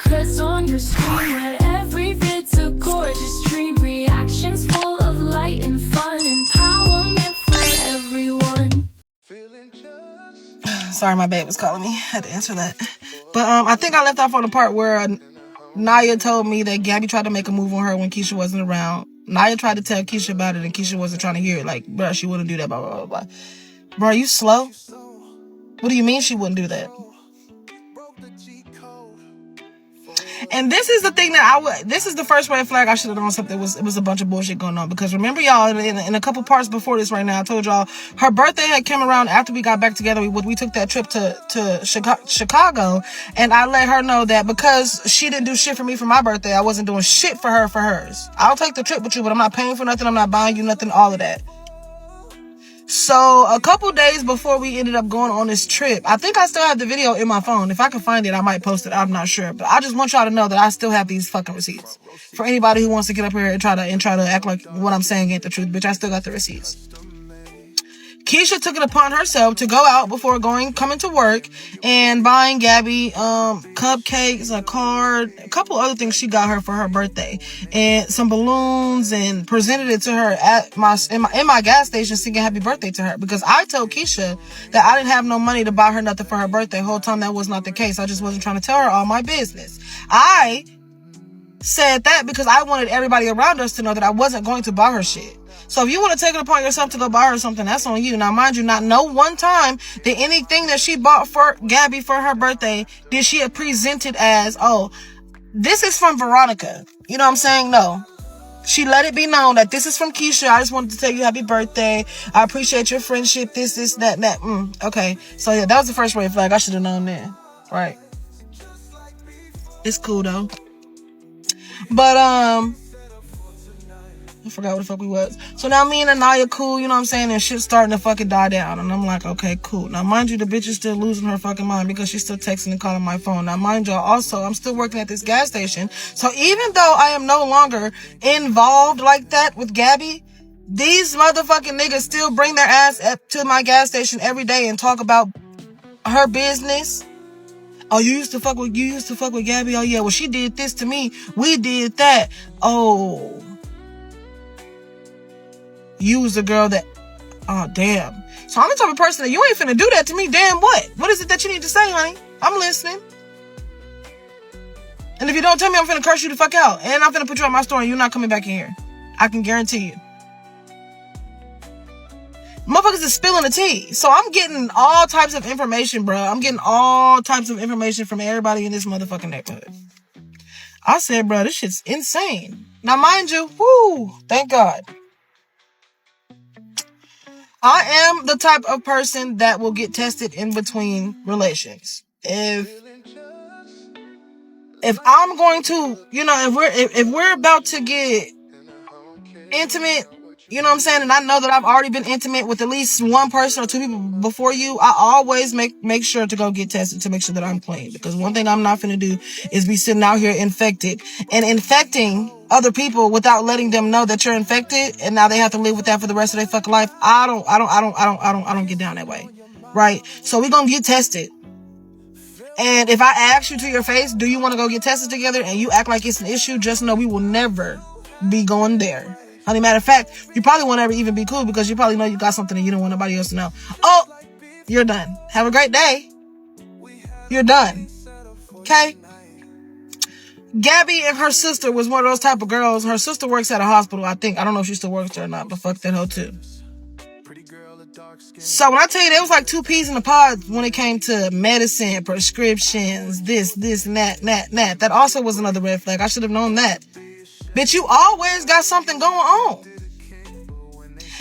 Cause on your screen where every vid's a gorgeous dream, reactions full of light and fun, empowerment for everyone. Sorry, my babe was calling me. I had to answer that. But I think I left off on the part where Naya told me that Gabby tried to make a move on her when Keisha wasn't around. Naya tried to tell Keisha about it, and Keisha wasn't trying to hear it. Like, bro, she wouldn't do that, blah, blah, blah, blah. Bro, are you slow? What do you mean she wouldn't do that? And this is the thing that this is the first red flag I should have known something was, it was a bunch of bullshit going on. Because remember, y'all, in a couple parts before this right now, I told y'all her birthday had come around after we got back together. We took that trip to Chicago, and I let her know that because she didn't do shit for me for my birthday, I wasn't doing shit for her for hers. I'll take the trip with you, but I'm not paying for nothing. I'm not buying you nothing, all of that. So a couple days before we ended up going on this trip, I think I still have the video in my phone. If I can find it, I might post it. I'm not sure. But I just want y'all to know that I still have these fucking receipts. For anybody who wants to get up here and try to act like what I'm saying ain't the truth, bitch, I still got the receipts. Keisha took it upon herself to go out before coming to work and buying Gabby cupcakes, a card, a couple other things she got her for her birthday, and some balloons, and presented it to her in my gas station, singing happy birthday to her. Because I told Keisha that I didn't have no money to buy her nothing for her birthday. The whole time that was not the case. I just wasn't trying to tell her all my business. I said that because I wanted everybody around us to know that I wasn't going to buy her shit. So if you want to take it upon yourself to go buy her something, that's on you. Now, mind you, not no one time did anything that she bought for Gabby for her birthday did she present it as, oh, this is from Veronica. You know what I'm saying? No. She let it be known that this is from Keisha. I just wanted to tell you happy birthday. I appreciate your friendship. This, that. Okay. So yeah, that was the first red flag. I should have known that. Right. It's cool though. But I forgot what the fuck we was. So now me and Anaya cool, you know what I'm saying? And shit's starting to fucking die down. And I'm like, okay, cool. Now, mind you, the bitch is still losing her fucking mind because she's still texting and calling my phone. Now, mind y'all, also, I'm still working at this gas station. So even though I am no longer involved like that with Gabby, these motherfucking niggas still bring their ass up to my gas station every day and talk about her business. Oh, you used to fuck with Gabby? Oh, yeah, well, she did this to me. We did that. Oh, you was the girl that, oh, damn. So I'm the type of person that you ain't finna do that to me. Damn what? What is it that you need to say, honey? I'm listening. And if you don't tell me, I'm finna curse you the fuck out. And I'm finna put you on my store and you're not coming back in here. I can guarantee you. Motherfuckers is spilling the tea. So I'm getting all types of information, bro. I'm getting all types of information from everybody in this motherfucking neighborhood. I said, bro, this shit's insane. Now, mind you, whoo, thank God. I am the type of person that will get tested in between relations. If I'm going to, you know, if we're about to get intimate, you know what I'm saying, and I know that I've already been intimate with at least one person or two people before you, I always make sure to go get tested to make sure that I'm clean. Because one thing I'm not finna do is be sitting out here infected and infecting other people without letting them know that you're infected, and now they have to live with that for the rest of their fucking life. I don't get down that way, right? So we're gonna get tested. And if I ask you to your face, do you want to go get tested together, and you act like it's an issue, just know we will never be going there. Honey, matter of fact, you probably won't ever even be cool because you probably know you got something and you don't want nobody else to know. Oh, you're done. Have a great day. You're done. Okay? Gabby and her sister was one of those type of girls. Her sister works at a hospital, I think. I don't know if she still works there or not, but fuck that hoe too. So when I tell you, there was like two peas in the pod when it came to medicine, prescriptions, this, and that. That also was another red flag. I should have known that. Bitch, you always got something going on.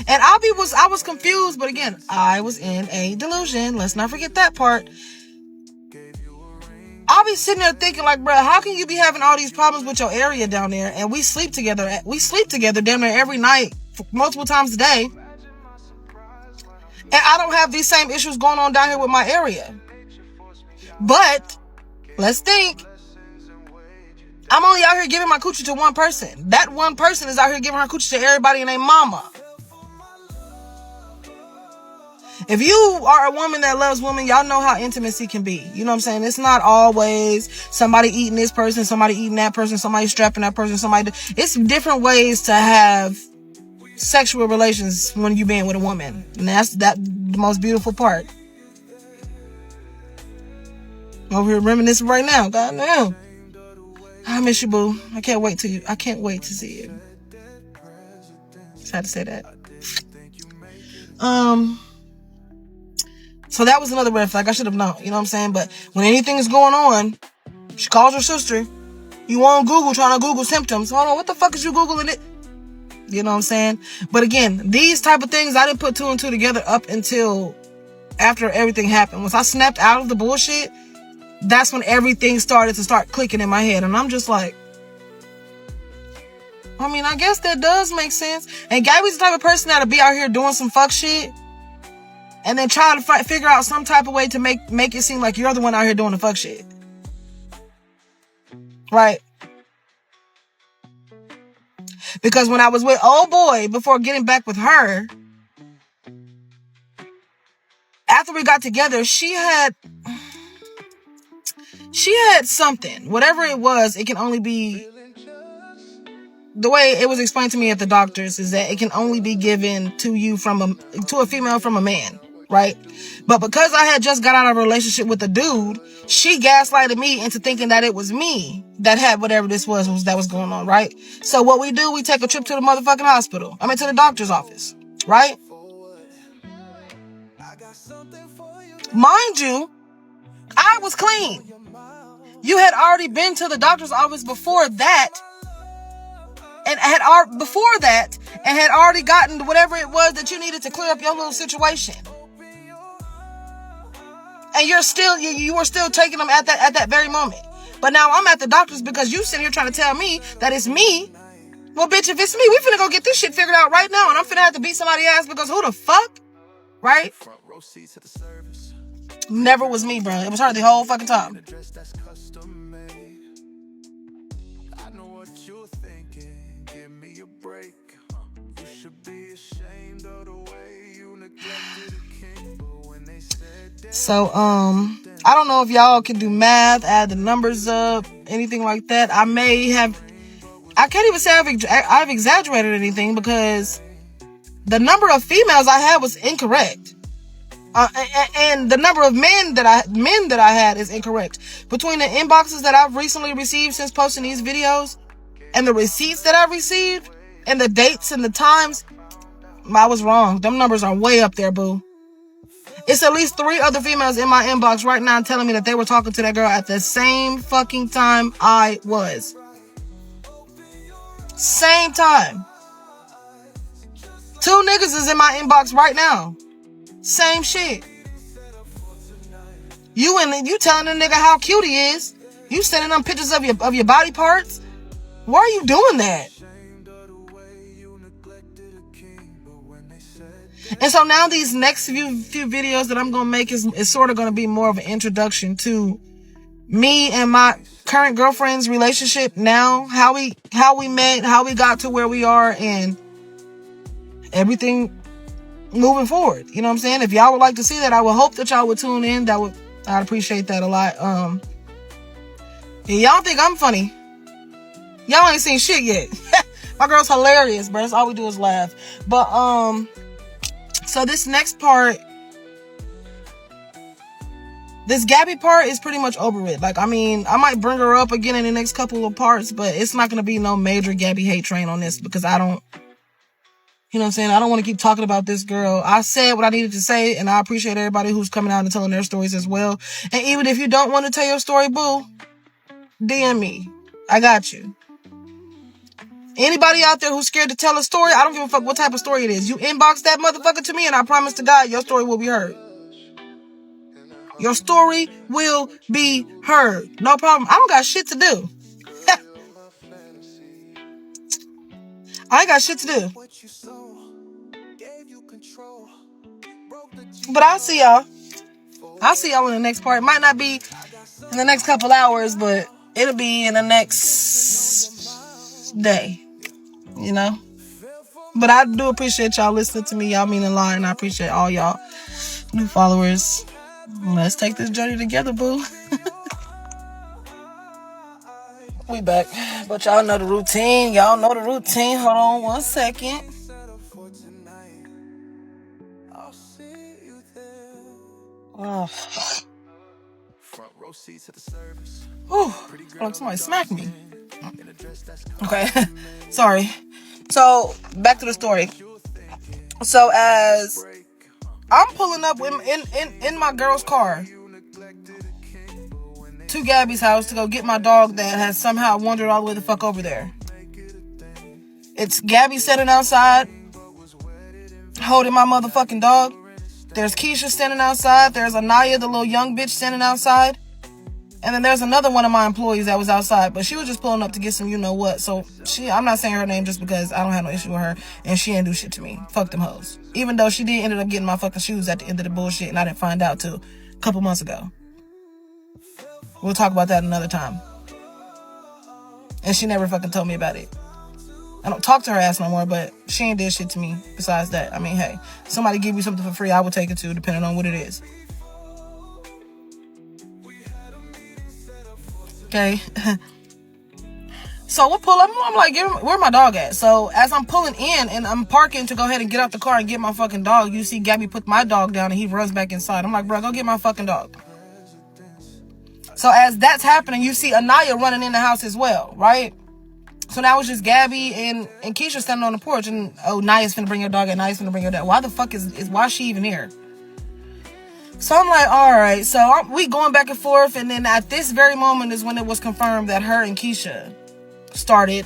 And I was confused, but again, I was in a delusion. Let's not forget that part. I'll be sitting there thinking like, bro, how can you be having all these problems with your area down there? And we sleep together. We sleep together damn near every night, multiple times a day. And I don't have these same issues going on down here with my area. But let's think. I'm only out here giving my coochie to one person. That one person is out here giving her coochie to everybody and their mama. If you are a woman that loves women, y'all know how intimacy can be. You know what I'm saying? It's not always somebody eating this person, somebody eating that person, somebody strapping that person, it's different ways to have sexual relations when you being with a woman. And that's the most beautiful part. I'm over here reminiscing right now. God damn. I miss you, boo. I can't wait to see you. Just had to say that. So that was another red flag. I should have known. You know what I'm saying? But when anything is going on, she calls her sister. You on Google trying to Google symptoms. Hold on, what the fuck is you Googling it? You know what I'm saying? But again, these type of things, I didn't put 2 and 2 together up until after everything happened. Once I snapped out of the bullshit, that's when everything started to clicking in my head. And I'm just like, I mean, I guess that does make sense. And Gabby's the type of person that'll be out here doing some fuck shit and then try to figure out some type of way to make it seem like you're the one out here doing the fuck shit. Right? Because when I was with old boy, before getting back with her, after we got together, she had something. Whatever it was, it can only be... The way it was explained to me at the doctor's is that it can only be given to you to a female from a man, right? But because I had just got out of a relationship with a dude, she gaslighted me into thinking that it was me that had whatever this was that was going on, right? So what we do, we take a trip to the motherfucking hospital. I mean, to the doctor's office, right? Mind you, I was clean. You had already been to the doctor's office before that, and had already gotten whatever it was that you needed to clear up your little situation. And you were still taking them at that very moment. But now I'm at the doctor's because you sitting here trying to tell me that it's me. Well, bitch, if it's me, we finna go get this shit figured out right now, and I'm finna have to beat somebody's ass because who the fuck? Right? Never was me, bro. It was her the whole fucking time. So, I don't know if y'all can do math, add the numbers up, anything like that. I can't even say I've exaggerated anything because the number of females I had was incorrect. And the number of men that I had is incorrect. Between the inboxes that I've recently received since posting these videos and the receipts that I've received and the dates and the times, I was wrong. Them numbers are way up there, boo. It's at least 3 other females in my inbox right now telling me that they were talking to that girl at the same fucking time I was. Same time. 2 niggas is in my inbox right now. Same shit. You telling the nigga how cute he is. You sending them pictures of your body parts. Why are you doing that? And so now these next few videos that I'm going to make is sort of going to be more of an introduction to me and my current girlfriend's relationship now, how we met, how we got to where we are, and everything moving forward. You know what I'm saying? If y'all would like to see that, I would hope that y'all would tune in. I'd appreciate that a lot. And y'all think I'm funny. Y'all ain't seen shit yet. My girl's hilarious, bro. That's all we do is laugh. But, so this next part, this Gabby part is pretty much over with. Like, I mean, I might bring her up again in the next couple of parts, but it's not going to be no major Gabby hate train on this because I don't, you know what I'm saying? I don't want to keep talking about this girl. I said what I needed to say, and I appreciate everybody who's coming out and telling their stories as well. And even if you don't want to tell your story, boo, DM me. I got you. Anybody out there who's scared to tell a story, I don't give a fuck what type of story it is. You inbox that motherfucker to me, and I promise to God, your story will be heard. Your story will be heard. No problem. I don't got shit to do. I ain't got shit to do. But I'll see y'all. I'll see y'all in the next part. It might not be in the next couple hours, but it'll be in the next day. You know? But I do appreciate y'all listening to me. Y'all mean a lot, and I appreciate all y'all. New followers. Let's take this journey together, boo. We back. But y'all know the routine. Hold on 1 second. Oh. Like somebody smacked me. Okay. Sorry. So, back to the story. So, as I'm pulling up in my girl's car to Gabby's house to go get my dog that has somehow wandered all the way the fuck over there. It's Gabby sitting outside holding my motherfucking dog. There's Keisha standing outside. There's Anaya, the little young bitch, standing outside. And then there's another one of my employees that was outside, but she was just pulling up to get some you-know-what. So, I'm not saying her name just because I don't have no issue with her, and she didn't do shit to me. Fuck them hoes. Even though she did end up getting my fucking shoes at the end of the bullshit, and I didn't find out till a couple months ago. We'll talk about that another time. And she never fucking told me about it. I don't talk to her ass no more, but she ain't did shit to me besides that. I mean, hey, somebody give you something for free, I would take it too, depending on what it is. Okay. So we'll pull up. I'm like, where my dog at? So as I'm pulling in and I'm parking to go ahead and get out the car and get my fucking dog, you see Gabby put my dog down and he runs back inside. I'm like, bro, go get my fucking dog. So as that's happening, you see Anaya running in the house as well, right? So now it's just Gabby and Keisha standing on the porch, and Naya's finna bring her dog, and Naya's finna bring her dog. Why the fuck why is she even here? So I'm like, all right. So we going back and forth, and then at this very moment is when it was confirmed that her and Keisha started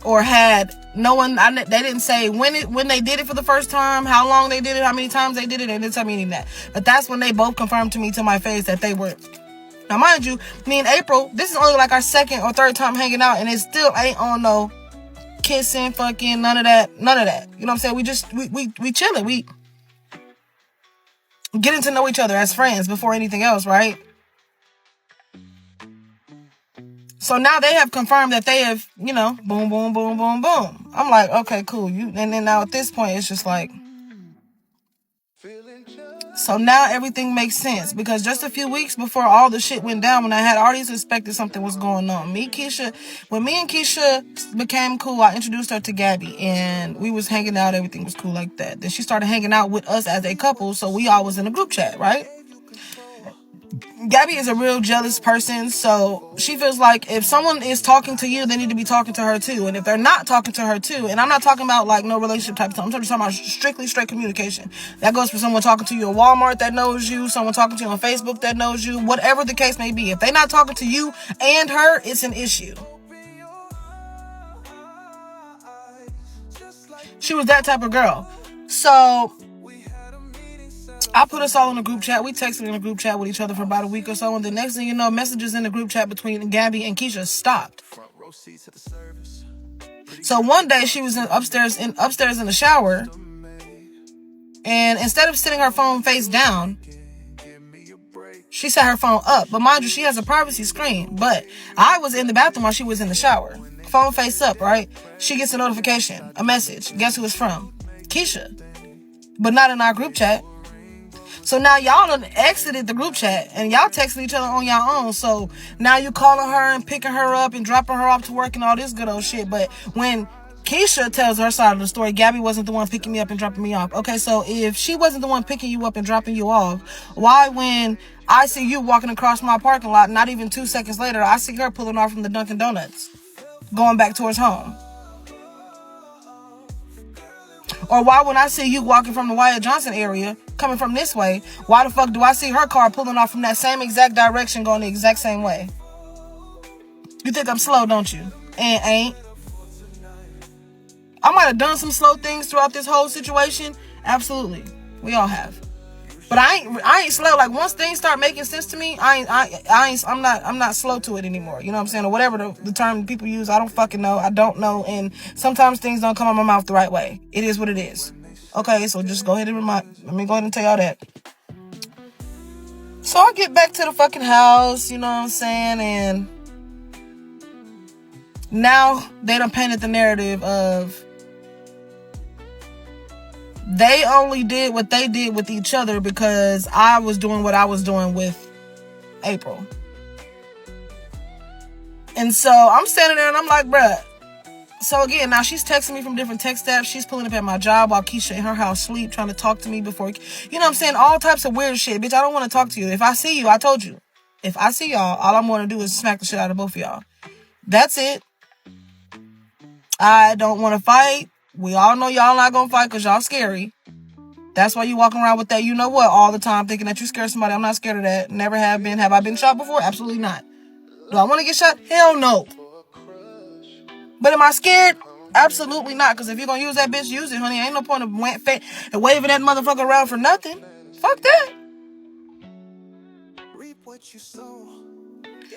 or had no one. They didn't say when they did it for the first time, how long they did it, how many times they did it. They didn't tell me any of that. But that's when they both confirmed to me to my face that they were. Now, mind you, me and April, this is only like our second or third time hanging out, and it still ain't on no kissing, fucking, none of that. You know what I'm saying? We chilling. We getting to know each other as friends before anything else, right? So now they have confirmed that they have, boom, boom, boom, boom, boom. I'm like, okay, cool. And then now at this point, it's just like, so now everything makes sense, because just a few weeks before all the shit went down, when I had already suspected something was going on, when me and Keisha became cool, I introduced her to Gabby, and we was hanging out. Everything was cool like that. Then she started hanging out with us as a couple, so we all was in a group chat, right? Gabby is a real jealous person, so she feels like if someone is talking to you, they need to be talking to her too. And if they're not talking to her too, and I'm not talking about like no relationship type of stuff, I'm just talking about strictly straight communication. That goes for someone talking to you at Walmart that knows you, someone talking to you on Facebook that knows you, whatever the case may be. If they're not talking to you and her, it's an issue. She was that type of girl. So I put us all in a group chat. We texted in a group chat with each other for about a week or so. And the next thing you know, messages in the group chat between Gabby and Keisha stopped. So one day she was upstairs in the shower. And instead of sitting her phone face down, she set her phone up. But mind you, she has a privacy screen. But I was in the bathroom while she was in the shower. Phone face up, right? She gets a notification, a message. Guess who it's from? Keisha. But not in our group chat. So now y'all done exited the group chat and y'all texting each other on your own. So now you calling her and picking her up and dropping her off to work and all this good old shit. But when Keisha tells her side of the story, Gabby wasn't the one picking me up and dropping me off. Okay, so if she wasn't the one picking you up and dropping you off, why when I see you walking across my parking lot, not even 2 seconds later, I see her pulling off from the Dunkin' Donuts, going back towards home? Or why when I see you walking from the Wyatt Johnson area, coming from this way, why the fuck do I see her car pulling off from that same exact direction, going the exact same way? You think I'm slow, don't you? And ain't. I might have done some slow things throughout this whole situation. Absolutely. We all have. But I ain't slow. Like once things start making sense to me, I'm not slow to it anymore. You know what I'm saying? Or whatever the term people use. I don't fucking know. I don't know. And sometimes things don't come out of my mouth the right way. It is what it is. Okay, so just go ahead and let me go ahead and tell y'all that. So I get back to the fucking house, you know what I'm saying? And now they done painted the narrative of They only did what they did with each other because I was doing what I was doing with April. And so I'm standing there and I'm like, bruh. So again, now she's texting me from different text apps. She's pulling up at my job while Keisha in her house sleep, trying to talk to me before, you know what I'm saying? All types of weird shit. Bitch, I don't want to talk to you. If I see you, I told you. If I see y'all, all I'm going to do is smack the shit out of both of y'all. That's it. I don't want to fight. We all know y'all not going to fight because y'all scary. That's why you walking around with that, you know what, all the time, thinking that you scared somebody. I'm not scared of that. Never have been. Have I been shot before? Absolutely not. Do I want to get shot? Hell no. But am I scared? Absolutely not. Because if you're going to use that bitch, use it, honey. Ain't no point of waving that motherfucker around for nothing. Fuck that.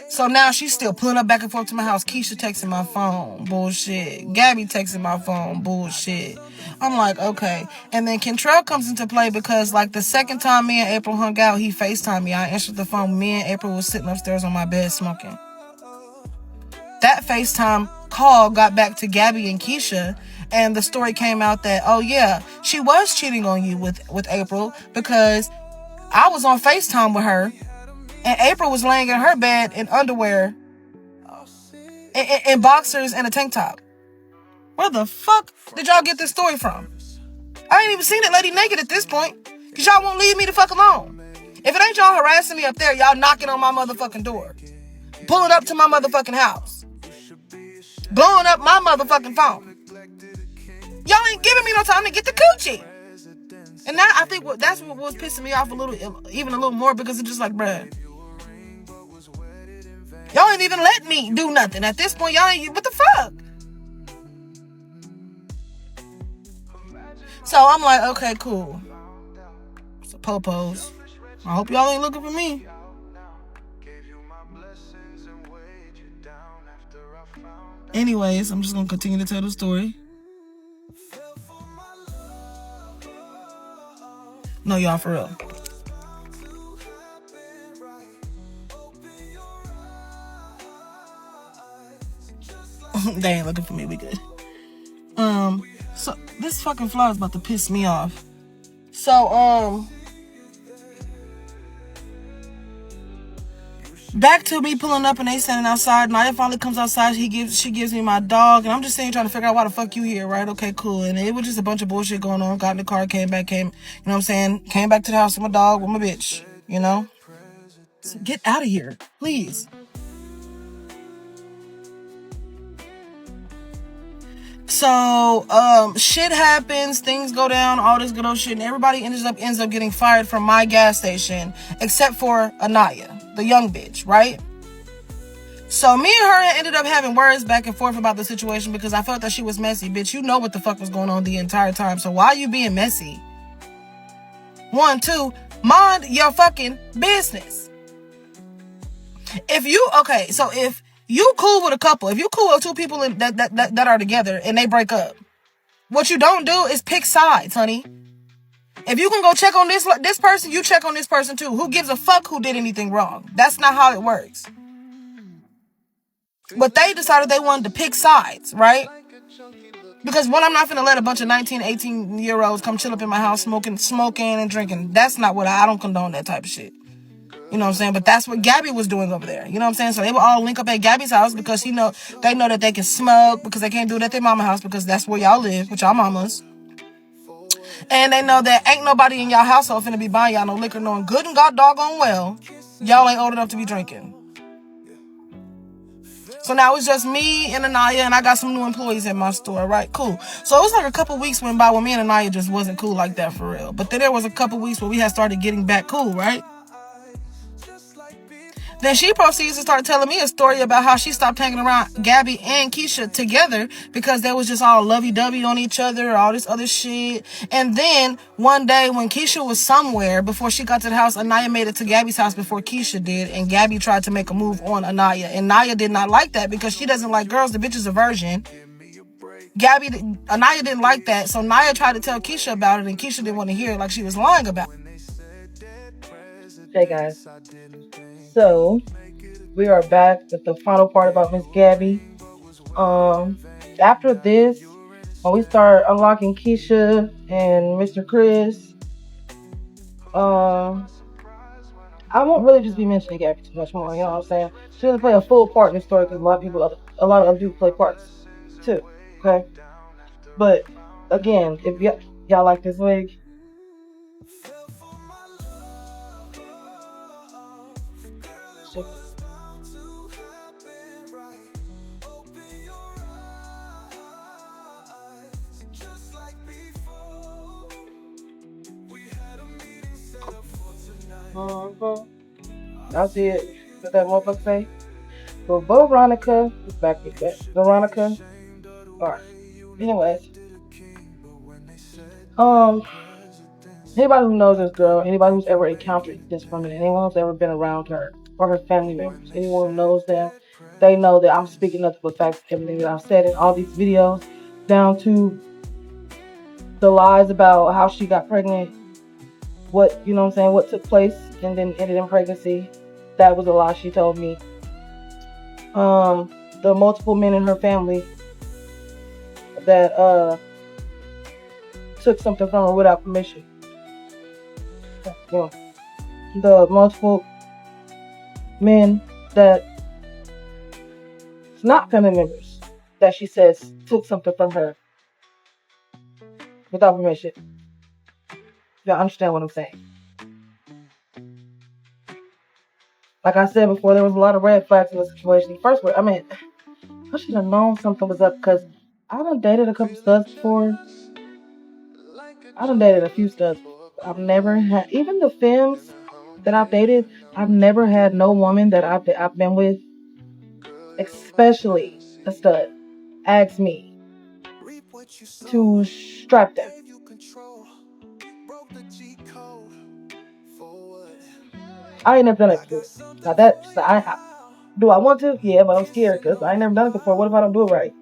So now she's still pulling up back and forth to my house. Keisha texting my phone. Bullshit. Gabby texting my phone. Bullshit. I'm like, okay. And then Kentrell comes into play because, like, the second time me and April hung out, he FaceTimed me. I answered the phone. Me and April was sitting upstairs on my bed smoking. That FaceTime call got back to Gabby and Keisha, and the story came out that, oh yeah, she was cheating on you with April because I was on FaceTime with her, and April was laying in her bed in underwear, in boxers and a tank top. Where the fuck did y'all get this story from? I ain't even seen that lady naked at this point, because y'all won't leave me the fuck alone. If it ain't y'all harassing me up there, y'all knocking on my motherfucking door, pulling up to my motherfucking house, blowing up my motherfucking phone. Y'all ain't giving me no time to get the coochie. And that, I think that's what was pissing me off even a little more, because it's just like, bruh, y'all ain't even let me do nothing. At this point, y'all ain't, what the fuck? So I'm like, okay, cool. So popos. I hope y'all ain't looking for me. Anyways, I'm just going to continue to tell the story. No, y'all, for real. They ain't looking for me. We good. So this fucking fly is about to piss me off. So, back to me pulling up and they standing outside. Naya finally comes outside. She gives me my dog, and I'm just sitting trying to figure out why the fuck you here, right? Okay, cool. And it was just a bunch of bullshit going on. Got in the car, you know what I'm saying? Came back to the house with my dog, with my bitch, you know? So get out of here, please. So, shit happens, things go down, all this good old shit, and everybody ends up getting fired from my gas station, except for Anaya, the young bitch, right? So me and her ended up having words back and forth about the situation because I felt that she was messy. Bitch, you know what the fuck was going on the entire time, so why are you being messy? 1, 2, mind your fucking business. If you cool with a couple, if you cool with two people that are together and they break up, what you don't do is pick sides, honey. If you can go check on this person, you check on this person too. Who gives a fuck who did anything wrong? That's not how it works. But they decided they wanted to pick sides, right? Because one, I'm not finna let a bunch of 19, 18-year-olds come chill up in my house smoking and drinking. That's not what I don't condone that type of shit. You know what I'm saying? But that's what Gabby was doing over there. You know what I'm saying? So they would all link up at Gabby's house because they know that they can smoke, because they can't do it at their mama's house because that's where y'all live with y'all mamas. And they know that ain't nobody in y'all household finna be buying y'all no liquor, knowing good and god doggone well y'all ain't old enough to be drinking. So now it's just me and Anaya, and I got some new employees at my store, right? Cool. So it was like a couple weeks went by when me and Anaya just wasn't cool like that for real. But then there was a couple weeks where we had started getting back cool, right? Then she proceeds to start telling me a story about how she stopped hanging around Gabby and Keisha together because they was just all lovey-dovey on each other, all this other shit. And then one day when Keisha was somewhere, before she got to the house, Anaya made it to Gabby's house before Keisha did, and Gabby tried to make a move on Anaya. And Naya did not like that because she doesn't like girls. The bitch is a virgin. Anaya didn't like that, so Naya tried to tell Keisha about it, and Keisha didn't want to hear it, like she was lying about it. Hey guys, so we are back with the final part about Miss Gabby. After this, when we start unlocking Keisha and Mr. Chris, I won't really just be mentioning Gabby too much more. You know what I'm saying? She doesn't play a full part in the story because a lot of other people play parts too. Okay, but again, if y'all like this wig, I see it. What that motherfucker say? So Veronica is back with that. Veronica. Alright. Anyways. Anybody who knows this girl, anybody who's ever encountered this woman, anyone who's ever been around her or her family members, anyone who knows them, they know that I'm speaking nothing but facts, everything that I've said in all these videos, down to the lies about how she got pregnant, what, you know what I'm saying, what took place and then ended in pregnancy. That was a lie she told me. The multiple men in her family that took something from her without permission. The multiple men that not family members that she says took something from her without permission. Y'all understand what I'm saying? Like I said before, there was a lot of red flags in the situation. First, I should have known something was up because I done dated a couple studs before. I done dated a few studs. I've never had, even the femmes that I've dated, I've never had no woman that I've been with, especially a stud, ask me to strap them. I ain't never done it before. Now do I want to? Yeah, but I'm scared because I ain't never done it before. What if I don't do it right?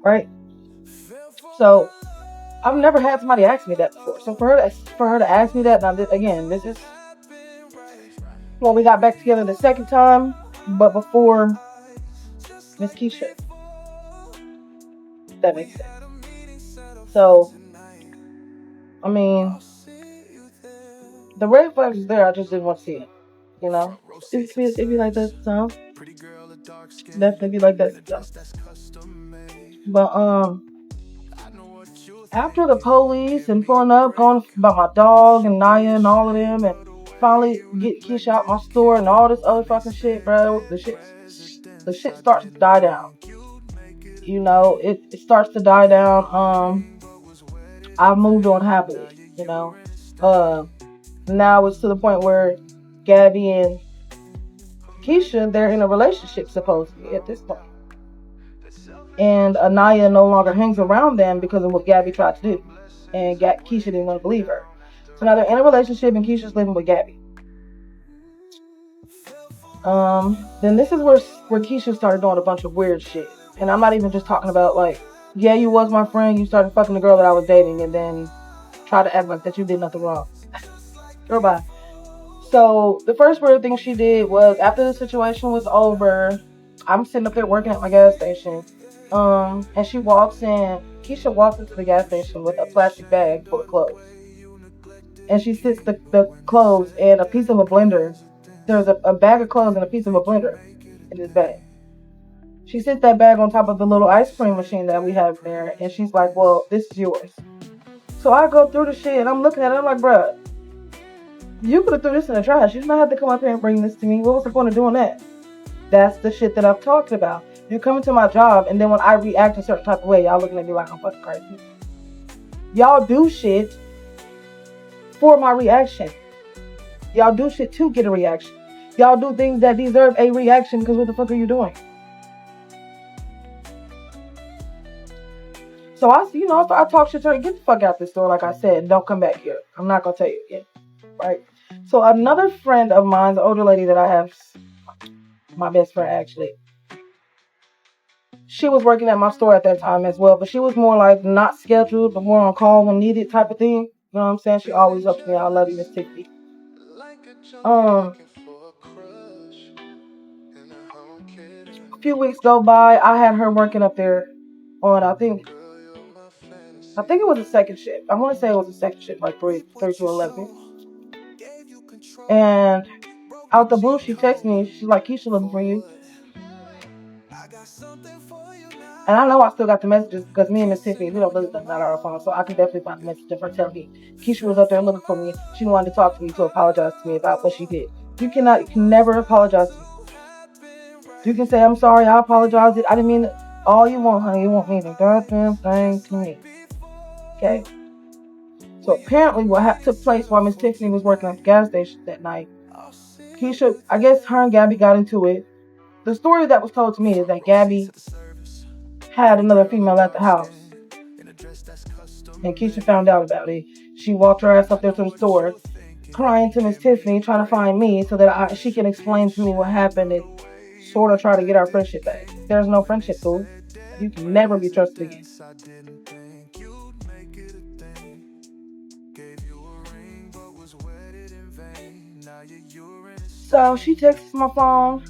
Right? So I've never had somebody ask me that before. So for her to ask me that, now again, this is when we got back together the second time, but before Miss Keisha. That makes sense. So, I mean, the red flags is there. I just didn't want to see it. You know, if you like that song, definitely be like that song. But after the police and pulling up, going about my dog and Naya and all of them, and finally get Keisha out my store and all this other fucking shit, bro. The shit starts to die down. You know, it starts to die down. I moved on happily. You know, now it's to the point where Gabby and Keisha, they're in a relationship supposedly at this point. And Anaya no longer hangs around them because of what Gabby tried to do. And Keisha didn't want to believe her. So now they're in a relationship and Keisha's living with Gabby. Then this is where Keisha started doing a bunch of weird shit. And I'm not even just talking about like, yeah, you was my friend, you started fucking the girl that I was dating and then try to act like that you did nothing wrong. Goodbye. So the first weird thing she did was after the situation was over, I'm sitting up there working at my gas station. And Keisha walks into the gas station with a plastic bag full of clothes. And she sits the clothes and a piece of a blender. There's a bag of clothes and a piece of a blender in this bag. She sits that bag on top of the little ice cream machine that we have there. And she's like, well, this is yours. So I go through the shit and I'm looking at it. I'm like, bruh, you could have threw this in the trash. You did not have to come up here and bring this to me. What was the point of doing that? That's the shit that I've talked about. You're coming to my job, and then when I react a certain type of way, y'all looking at me like I'm fucking crazy. Y'all do shit for my reaction. Y'all do shit to get a reaction. Y'all do things that deserve a reaction because what the fuck are you doing? So I talk shit to her. Get the fuck out this store, like I said. Don't come back here. I'm not gonna tell you again. Right? So another friend of mine, the older lady that I have, my best friend actually, she was working at my store at that time as well, but she was more like not scheduled, but more on call when needed type of thing. You know what I'm saying? She always helps me out. I love you, Miss Tiffany. A few weeks go by, I had her working up there on, I think, I think it was a second shift. I want to say it was a second shift, like 3 to 11. And out the blue, she texted me. She's like, Keisha looking for you. And I know I still got the messages because me and Miss Tiffany, we don't live at our phone, so I can definitely find the message of her telling me Keisha was up there looking for me. She wanted to talk to me to apologize to me about what she did. You can never apologize to me. You can say, I'm sorry, I apologize. I didn't mean it. All you want, honey, you want me the goddamn thing to me. Okay? So apparently what took place while Miss Tiffany was working at the gas station that night, Keisha, I guess her and Gabby got into it. The story that was told to me is that Gabby had another female at the house. And Keisha found out about it. She walked her ass up there to the store, crying to Miss Tiffany, trying to find me so that she can explain to me what happened and sort of try to get our friendship back. There's no friendship, fool. You can never be trusted again. So she texts my phone.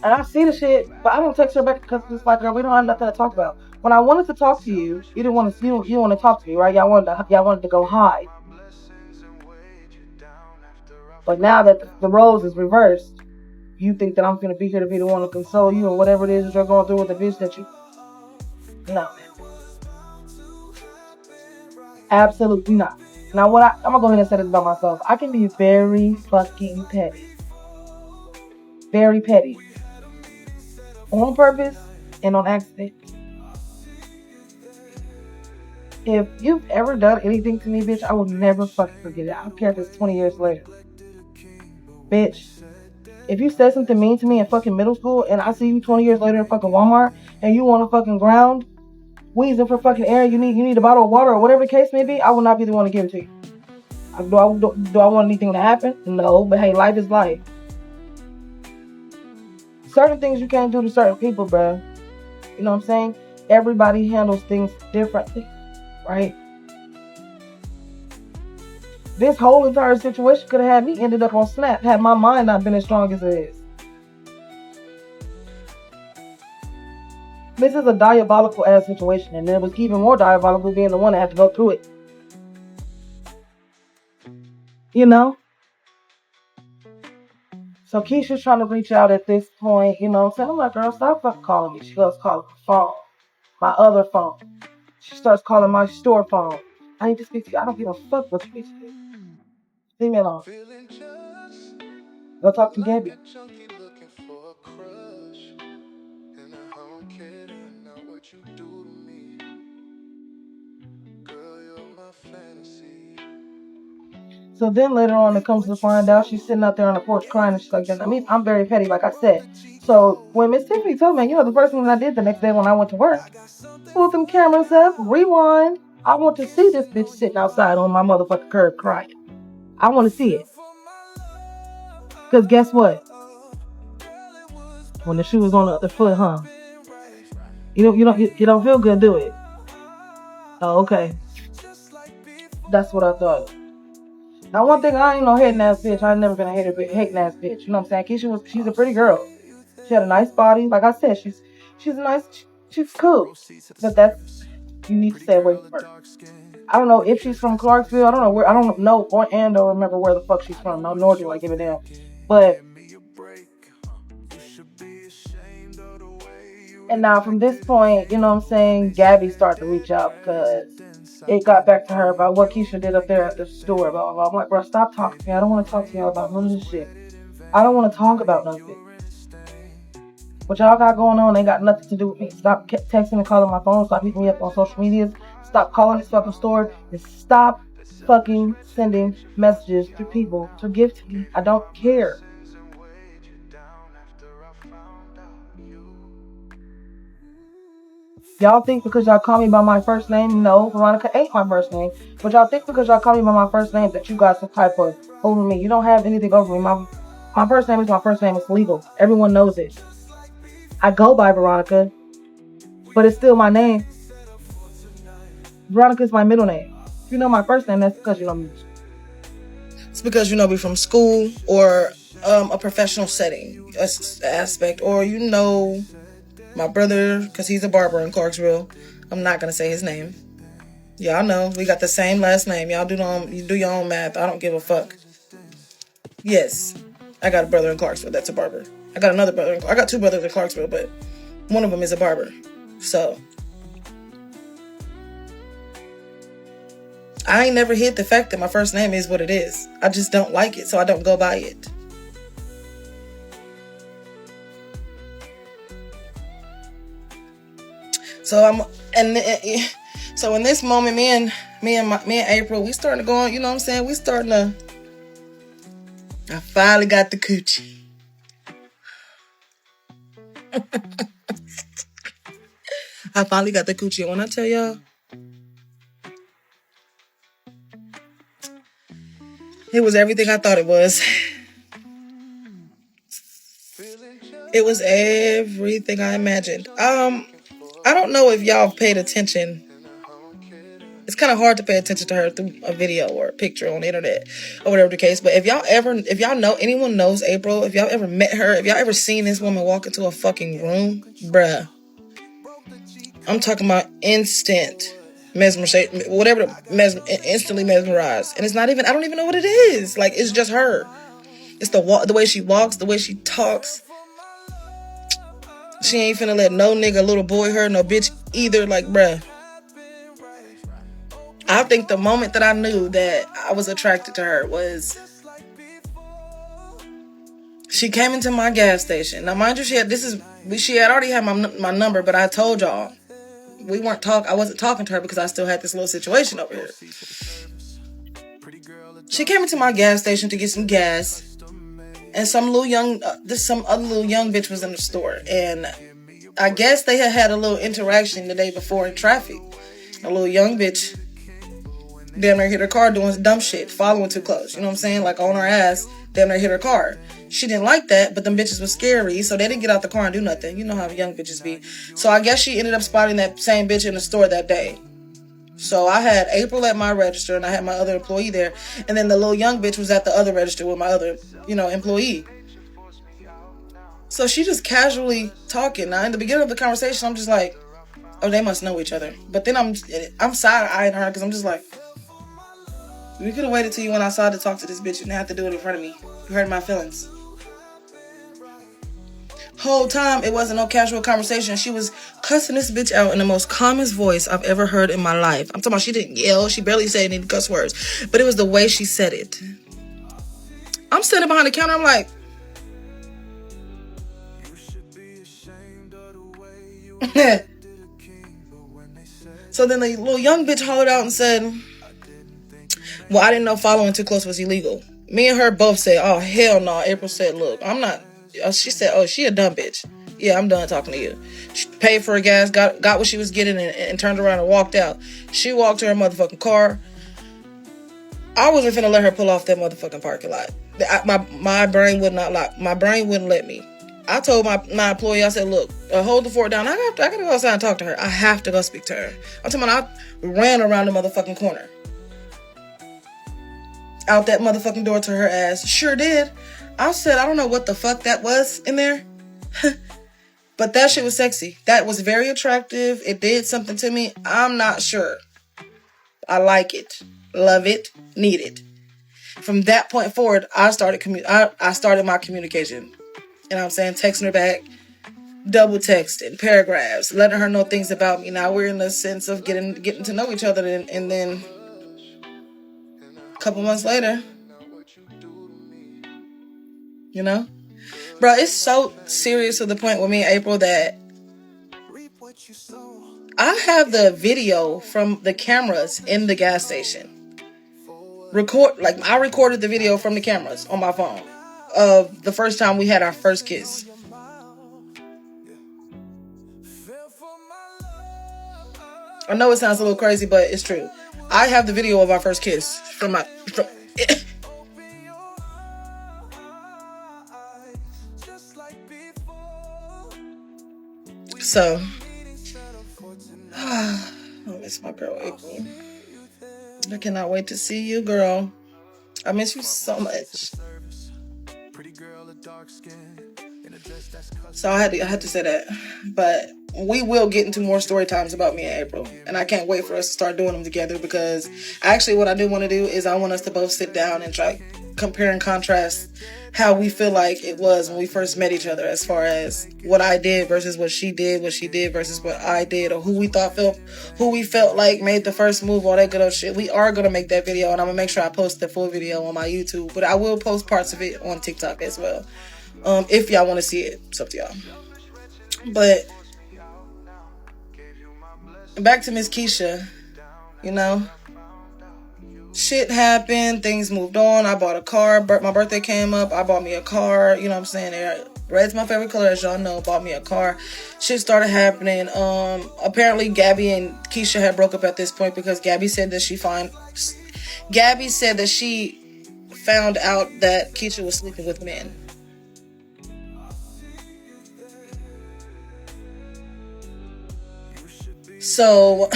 And I see the shit, but I don't text her back because it's like, girl, we don't have nothing to talk about. When I wanted to talk to you, you didn't want to. You want to talk to me, right? Y'all wanted to go hide. But now that the roles is reversed, you think that I'm gonna be here to be the one to console you and whatever it is that you're going through with the bitch that you. No, absolutely not. Now, I'm gonna go ahead and say this about myself. I can be very fucking petty, very petty. On purpose and on accident. If you've ever done anything to me, bitch, I will never fucking forget it. I don't care if it's 20 years later. Bitch, if you said something mean to me in fucking middle school and I see you 20 years later in fucking Walmart and you on a fucking ground, wheezing for fucking air, you need a bottle of water or whatever the case may be, I will not be the one to give it to you. Do I want anything to happen? No, but hey, life is life. Certain things you can't do to certain people, bruh. You know what I'm saying? Everybody handles things differently, right? This whole entire situation could have had me ended up on Snap had my mind not been as strong as it is. This is a diabolical ass situation, and it was even more diabolical being the one that had to go through it. You know? So Keisha's trying to reach out at this point, you know what I'm saying? I'm like, girl, stop fucking calling me. She goes calling my phone, my other phone. She starts calling my store phone. I need to speak to you. I don't give a fuck what you need to do. Leave me alone. Go talk to Gabby. So then later on, it comes to find out she's sitting out there on the porch crying, and she's like, I mean, I'm very petty, like I said. So when Miss Tiffany told me, the first thing that I did the next day when I went to work, pulled them cameras up, rewind. I want to see this bitch sitting outside on my motherfucking curb crying. I want to see it. Because guess what? When the shoe was on the other foot, huh? You don't feel good, do it? Oh, okay. That's what I thought. Now, one thing, I ain't no hating ass bitch. I've never been a hating ass bitch. You know what I'm saying? She's a pretty girl. She had a nice body. Like I said, she's cool. But you need to stay away from her. I don't know if she's from Clarksville. I don't know or remember where the fuck she's from. No, nor do I give a damn. But, and now from this point, you know what I'm saying, Gabby started to reach out because it got back to her about what Keisha did up there at the store. Blah, blah, blah. I'm like, bro, stop talking to me. I don't want to talk to y'all about none of this shit. I don't want to talk about nothing. What y'all got going on ain't got nothing to do with me. Stop texting and calling my phone. Stop hitting me up on social medias. Stop calling this fucking store. And stop fucking sending messages to people to give to me. I don't care. Y'all think because y'all call me by my first name? No, Veronica ain't my first name. But y'all think because y'all call me by my first name that you got some type of over me. You don't have anything over me. My first name is my first name. It's legal. Everyone knows it. I go by Veronica, but it's still my name. Veronica is my middle name. If you know my first name, that's because you know me. It's because you know me from school or a professional setting aspect, or you know my brother because he's a barber in Clarksville. I'm not gonna say his name. Y'all know we got the same last name. Y'all you do your own math. I don't give a fuck. Yes, I got a brother in Clarksville that's a barber. I got another brother. I got two brothers in Clarksville, but one of them is a barber. So I ain't never hid the fact that my first name is what it is. I just don't like it, so I don't go by it. So so in this moment, me and April, we starting to go on. You know what I'm saying? We starting to. I finally got the coochie. I finally got the coochie. And when I tell y'all, it was everything I thought it was. It was everything I imagined. I don't know if y'all paid attention. It's kind of hard to pay attention to her through a video or a picture on the internet or whatever the case. But if y'all know, anyone knows April, if y'all ever met her, if y'all ever seen this woman walk into a fucking room, bruh, I'm talking about instant mesmerization, instantly mesmerized. And it's not even, I don't even know what it is. Like, it's just her. It's the way she walks, the way she talks. She ain't finna let no nigga, little boy, her, no bitch either. Like, bruh. I think the moment that I knew that I was attracted to her was she came into my gas station. Now, mind you, she had already had my number, but I told y'all I wasn't talking to her because I still had this little situation over here. She came into my gas station to get some gas, and some other little young bitch was in the store, and I guess they had a little interaction the day before in traffic. A little young bitch damn near hit her car doing dumb shit, following too close. You know what I'm saying? Like, on her ass, damn near hit her car. She didn't like that, but them bitches was scary, so they didn't get out the car and do nothing. You know how young bitches be. So I guess she ended up spotting that same bitch in the store that day. So I had April at my register, and I had my other employee there, and then the little young bitch was at the other register with my other, employee. So she just casually talking. Now, in the beginning of the conversation, I'm just like, oh, they must know each other. But then I'm side-eyeing her because I'm just like, we could have waited till you went outside to talk to this bitch and have to do it in front of me. You hurt my feelings. Whole time, it wasn't no casual conversation. She was cussing this bitch out in the most calmest voice I've ever heard in my life. I'm talking about she didn't yell. She barely said any cuss words. But it was the way she said it. I'm standing behind the counter. I'm like, so then the little young bitch hollered out and said, well, I didn't know following too close was illegal. Me and her both said, oh, hell no. April said, look, I'm not. She said, oh, she a dumb bitch. Yeah, I'm done talking to you. She paid for her gas, got what she was getting, and turned around and walked out. She walked to her motherfucking car. I wasn't finna let her pull off that motherfucking parking lot. My brain would not lock. My brain wouldn't let me. I told my employee, I said, look, hold the fort down. I gotta go outside and talk to her. I have to go speak to her. I'm talking about I ran around the motherfucking corner. Out that motherfucking door to her ass. Sure did. I said, I don't know what the fuck that was in there. But that shit was sexy. That was very attractive. It did something to me. I'm not sure. I like it. Love it. Need it. From that point forward, I started my communication. You know what I'm saying? Texting her back. Double texting. Paragraphs. Letting her know things about me. Now we're in the sense of getting to know each other. And then a couple months later, bro, it's so serious to the point with me and April that I have the video from the cameras in the gas station. I recorded the video from the cameras on my phone of the first time we had our first kiss. I know it sounds a little crazy, but it's true. I have the video of our first kiss from So, I miss my girl April. I cannot wait to see you, girl. I miss you so much. So I had to say that. But we will get into more story times about me and April. And I can't wait for us to start doing them together, because actually what I do want to do is I want us to both sit down and try compare and contrast how we feel like it was when we first met each other, as far as what I did versus what she did versus what I did, or who we felt like made the first move, all that good old shit. We are going to make that video, and I'm going to make sure I post the full video on my YouTube, but I will post parts of it on TikTok as well. If y'all want to see it, it's up to y'all. But back to Miss Keisha, you know, shit happened, things moved on. I bought a car. My birthday came up. I bought me a car. You know what I'm saying? Red's my favorite color, as y'all know. Bought me a car. Shit started happening. Apparently Gabby and Keisha had broke up at this point, because Gabby said that she found out that Keisha was sleeping with men. So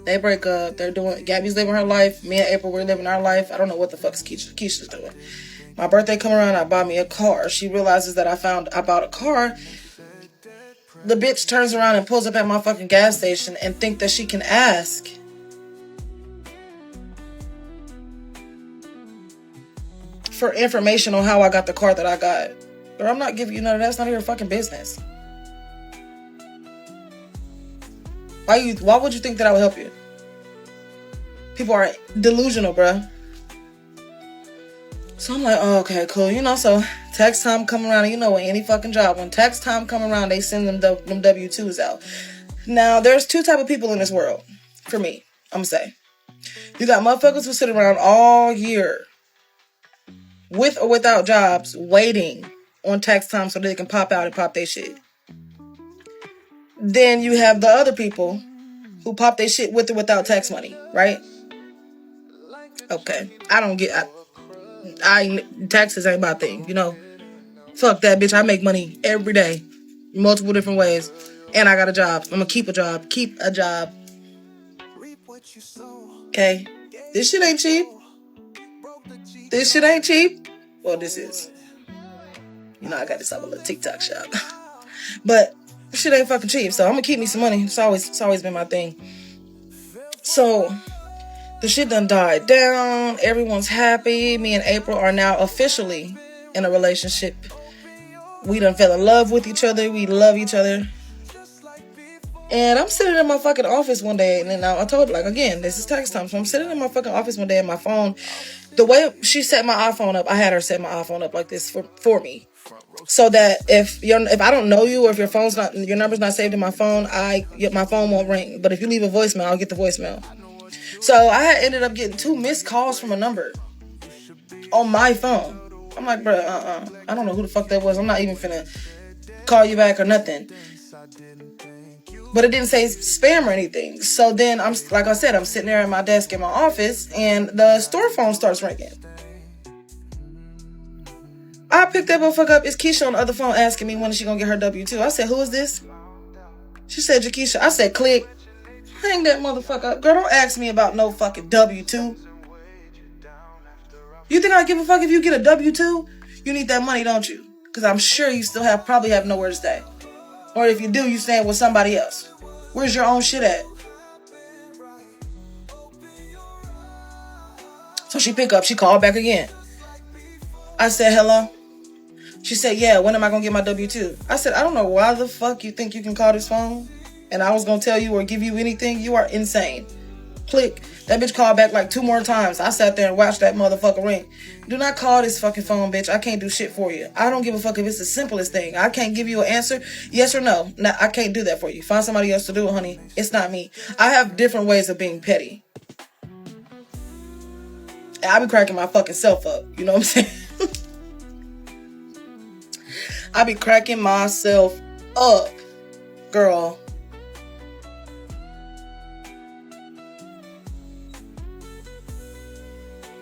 they break up. Gabby's living her life. Me and April, we're living our life. I don't know what the fuck Keisha's doing. My birthday come around, I bought me a car. She realizes that I bought a car. The bitch turns around and pulls up at my fucking gas station and think that she can ask for information on how I got the car that I got. Girl, I'm not giving you none of that. That's none of your fucking business. Why would you think that I would help you? People are delusional, bruh. So I'm like, oh, okay, cool. You know, so tax time come around, and you know, with any fucking job, when tax time come around, they send them W-2s out. Now, there's two type of people in this world, for me, I'm gonna say. You got motherfuckers who sit around all year, with or without jobs, waiting on tax time so they can pop out and pop their shit. Then you have the other people who pop their shit with or without tax money, right? Okay, taxes ain't my thing, you know. Fuck that, bitch. I make money every day, multiple different ways, and I got a job. I'm gonna keep a job. Okay, this shit ain't cheap. Well, this is. You know, I got this other little TikTok shop, but shit ain't fucking cheap. So I'm gonna keep me some money. It's always been my thing. So the shit done died down. Everyone's happy. Me and April are now officially in a relationship. We done fell in love with each other. We love each other. And I'm sitting in my fucking office one day, and then I told her, like, again, this is tax time. So I'm sitting in my fucking office one day, and my phone, the way she set my iPhone up, I had her set my iPhone up like this for me. So that if I don't know you, or if your number's not saved in my phone, my phone won't ring. But if you leave a voicemail, I'll get the voicemail. So I had ended up getting 2 missed calls from a number on my phone. I'm like, bro, I don't know who the fuck that was. I'm not even finna call you back or nothing. But it didn't say spam or anything. So then I'm sitting there at my desk in my office, and the store phone starts ringing. I picked that motherfucker up. It's Keisha on the other phone asking me when is she gonna get her W-2. I said, who is this? She said, Jakeisha. I said, click. Hang that motherfucker up. Girl, don't ask me about no fucking W-2. You think I give a fuck if you get a W-2? You need that money, don't you? Because I'm sure you still probably have nowhere to stay. Or if you do, you staying with somebody else. Where's your own shit at? So she pick up. She called back again. I said, hello? She said, yeah, when am I going to get my W-2? I said, I don't know why the fuck you think you can call this phone and I was going to tell you or give you anything. You are insane. Click. That bitch called back like 2 more times. I sat there and watched that motherfucker ring. Do not call this fucking phone, bitch. I can't do shit for you. I don't give a fuck if it's the simplest thing. I can't give you an answer, yes or no. No, I can't do that for you. Find somebody else to do it, honey. It's not me. I have different ways of being petty. I be cracking my fucking self up. You know what I'm saying? I be cracking myself up, girl.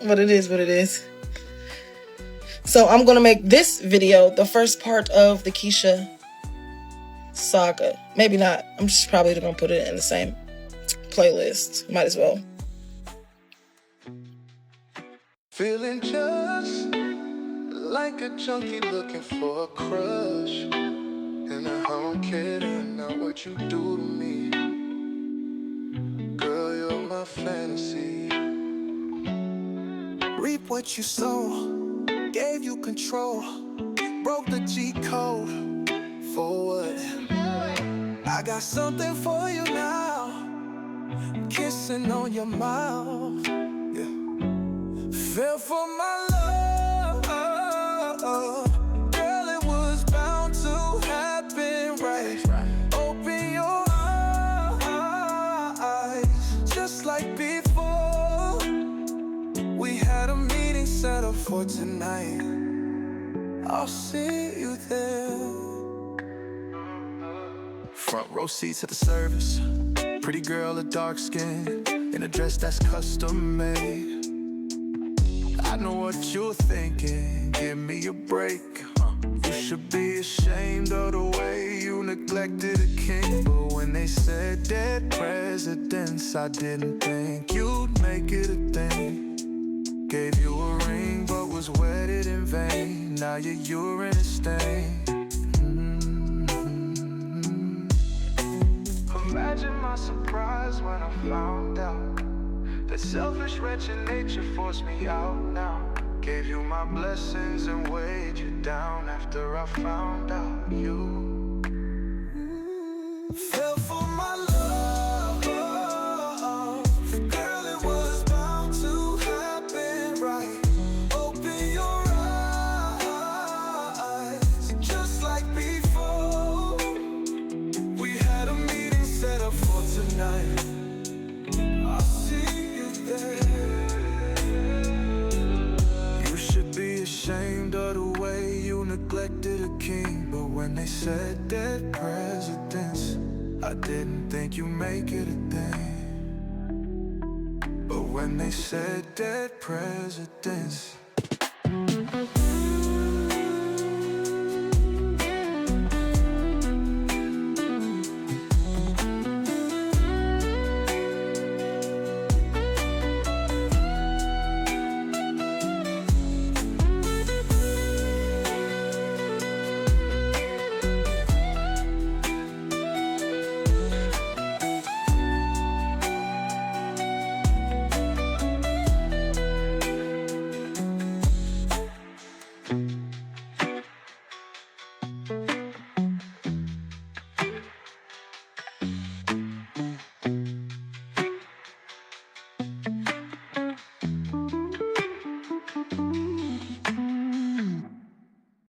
But it is what it is. So I'm going to make this video the first part of the Keisha saga. Maybe not. I'm just probably going to put it in the same playlist. Might as well. Feeling just like a junkie looking for a crush. And I don't care now what you do to me. Girl, you're my fantasy. Reap what you sow, gave you control, broke the G code. For what? I got something for you now, kissing on your mouth. Yeah. Fell for my love, girl, it was bound to happen, right? Open your eyes, just like before. We had a meeting set up for tonight. I'll see you there. Front row seats at the service. Pretty girl, a dark skin, in a dress that's custom made. I know what you're thinking, give me a break. You should be ashamed of the way you neglected a king. But when they said dead presidents, I didn't think you'd make it a thing. Gave you a ring, but was wedded in vain. Now your urine is stained. Imagine my surprise when I found out that selfish, wretched nature forced me out now. Gave you my blessings and weighed you down after I found out you fell for my love. Girl, it was bound to happen, right? Open your eyes, just like before. We had a meeting set up for tonight. I'll see you there. You should be ashamed of the way you neglected a king. But when they said dead presidents, I didn't think you make it a thing. But when they said dead presidents,